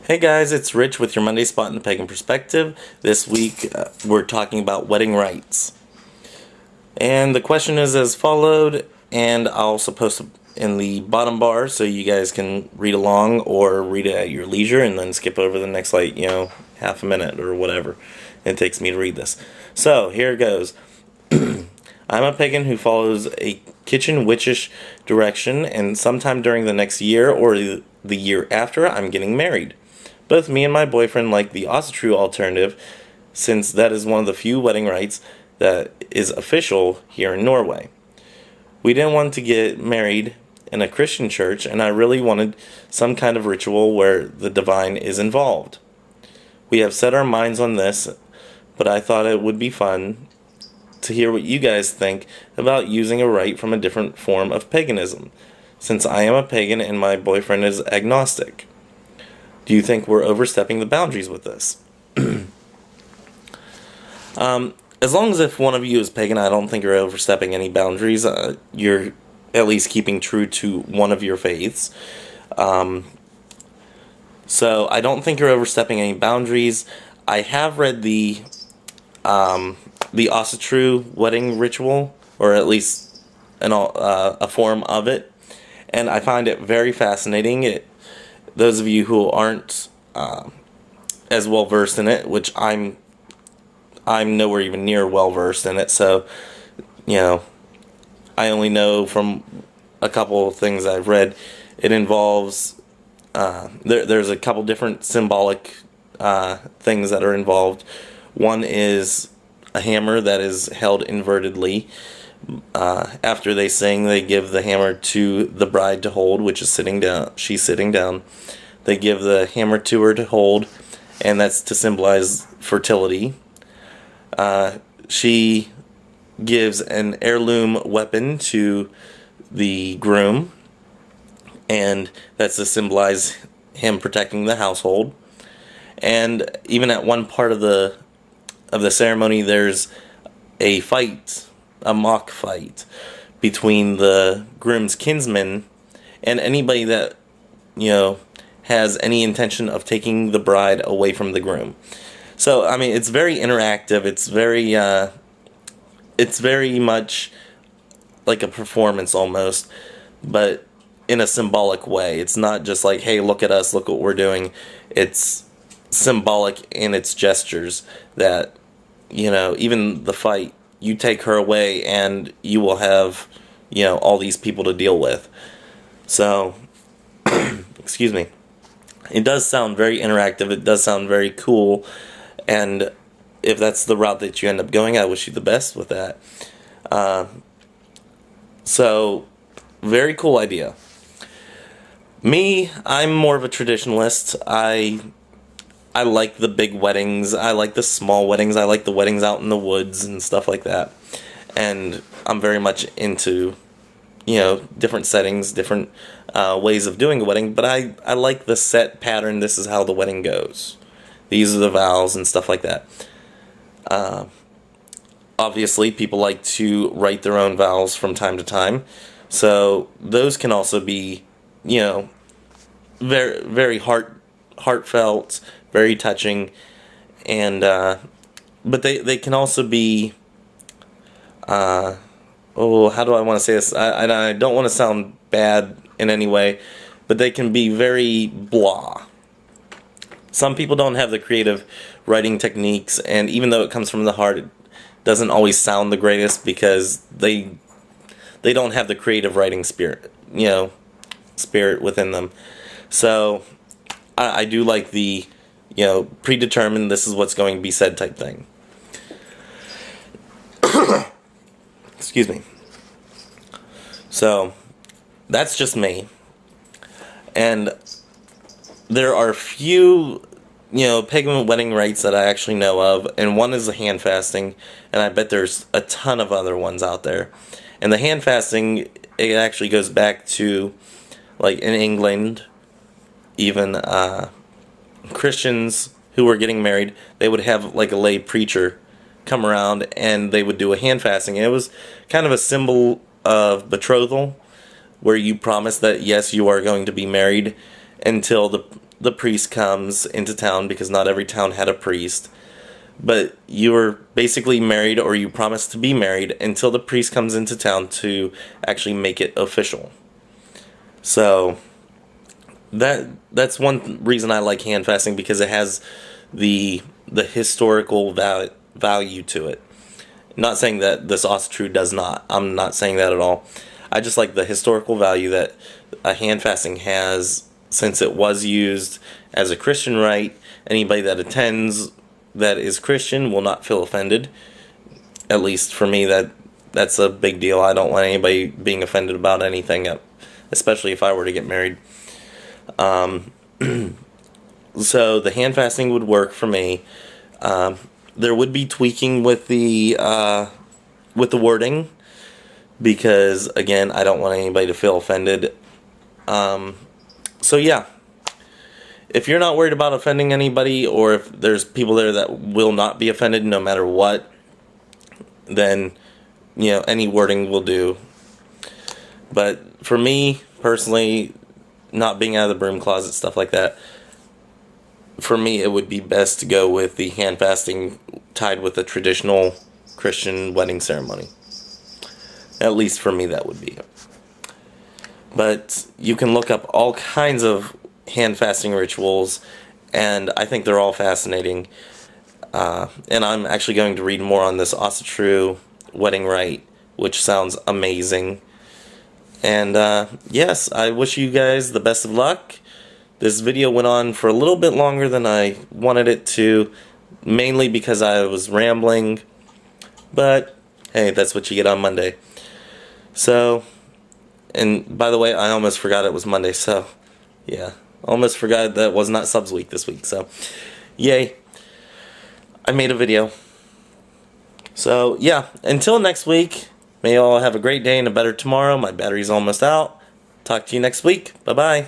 Hey guys, it's Rich with your Monday Spot in the Pagan Perspective. This week we're talking about wedding rites. And the question is as followed, and I'll also post it in the bottom bar so you guys can read along or read it at your leisure and then skip over the next, half a minute or whatever it takes me to read this. So, here it goes. I'm a pagan who follows a kitchen witchish direction, and sometime during the next year or the year after, I'm getting married. Both me and my boyfriend like the Asatru alternative, since that is one of the few wedding rites that is official here in Norway. We didn't want to get married in a Christian church, and I really wanted some kind of ritual where the divine is involved. We have set our minds on this, but I thought it would be fun to hear what you guys think about using a rite from a different form of paganism, since I am a pagan and my boyfriend is agnostic. Do you think we're overstepping the boundaries with this? As long as if one of you is pagan, I don't think you're overstepping any boundaries. You're at least keeping true to one of your faiths. So I don't think you're overstepping any boundaries. I have read the Asatru wedding ritual, or at least a form of it, and I find it very fascinating. Those of you who aren't as well versed in it, which I'm nowhere even near well versed in it, so I only know from a couple of things I've read. It involves there's a couple different symbolic things that are involved. One is a hammer that is held invertedly. After they sing, they give the hammer to the bride to hold, which is sitting down. She's sitting down. They give the hammer to her to hold, and that's to symbolize fertility. She gives an heirloom weapon to the groom, and that's to symbolize him protecting the household. And even at one part of the ceremony, there's a fight. A mock fight between the groom's kinsmen and anybody that has any intention of taking the bride away from the groom. So I mean, it's very interactive. It's very much like a performance almost, but in a symbolic way. It's not just like, hey, look at us, look what we're doing. It's symbolic in its gestures that even the fight. You take her away and you will have, all these people to deal with. So, excuse me. It does sound very interactive. It does sound very cool. And if that's the route that you end up going, I wish you the best with that. So, very cool idea. Me, I'm more of a traditionalist. I like the big weddings. I like the small weddings. I like the weddings out in the woods and stuff like that. And I'm very much into, different settings, different ways of doing a wedding. But I like the set pattern. This is how the wedding goes. These are the vows and stuff like that. Obviously, people like to write their own vows from time to time. So those can also be, very, very heartfelt, very touching, and but they can also be how do I want to say this? I don't want to sound bad in any way, but they can be very blah. Some people don't have the creative writing techniques, and even though it comes from the heart, it doesn't always sound the greatest because they don't have the creative writing spirit within them. So I do like the predetermined, this is what's going to be said type thing. Excuse me. So, that's just me. And there are few, pagan wedding rites that I actually know of, and one is the hand fasting, and I bet there's a ton of other ones out there. And the hand fasting, it actually goes back to, like, in England, even, Christians who were getting married, they would have like a lay preacher come around and they would do a hand fasting. And it was kind of a symbol of betrothal, where you promise that yes, you are going to be married until the priest comes into town, because not every town had a priest, but you were basically married, or you promised to be married, until the priest comes into town to actually make it official. So that's one reason I like hand fasting, because it has the historical value to it. Not saying that this Asatru does not. I'm not saying that at all. I just like the historical value that a hand fasting has, since it was used as a Christian rite. Anybody that attends that is Christian will not feel offended. At least for me, that's a big deal. I don't want anybody being offended about anything, especially if I were to get married. So the hand fasting would work for me. There would be tweaking with the wording, because again, I don't want anybody to feel offended. So yeah, if you're not worried about offending anybody, or if there's people there that will not be offended no matter what, then any wording will do. But for me personally, not being out of the broom closet, stuff like that, for me it would be best to go with the hand fasting tied with a traditional Christian wedding ceremony. At least for me, that would be it. But you can look up all kinds of hand fasting rituals, and I think they're all fascinating. And I'm actually going to read more on this Asatru wedding rite, which sounds amazing. And yes, I wish you guys the best of luck. This video went on for a little bit longer than I wanted it to, mainly because I was rambling. But hey, that's what you get on Monday. So, and by the way, I almost forgot it was Monday, so yeah, almost forgot that was not subs week this week, so yay, I made a video. So yeah, until next week, may you all have a great day and a better tomorrow. My battery's almost out. Talk to you next week. Bye bye.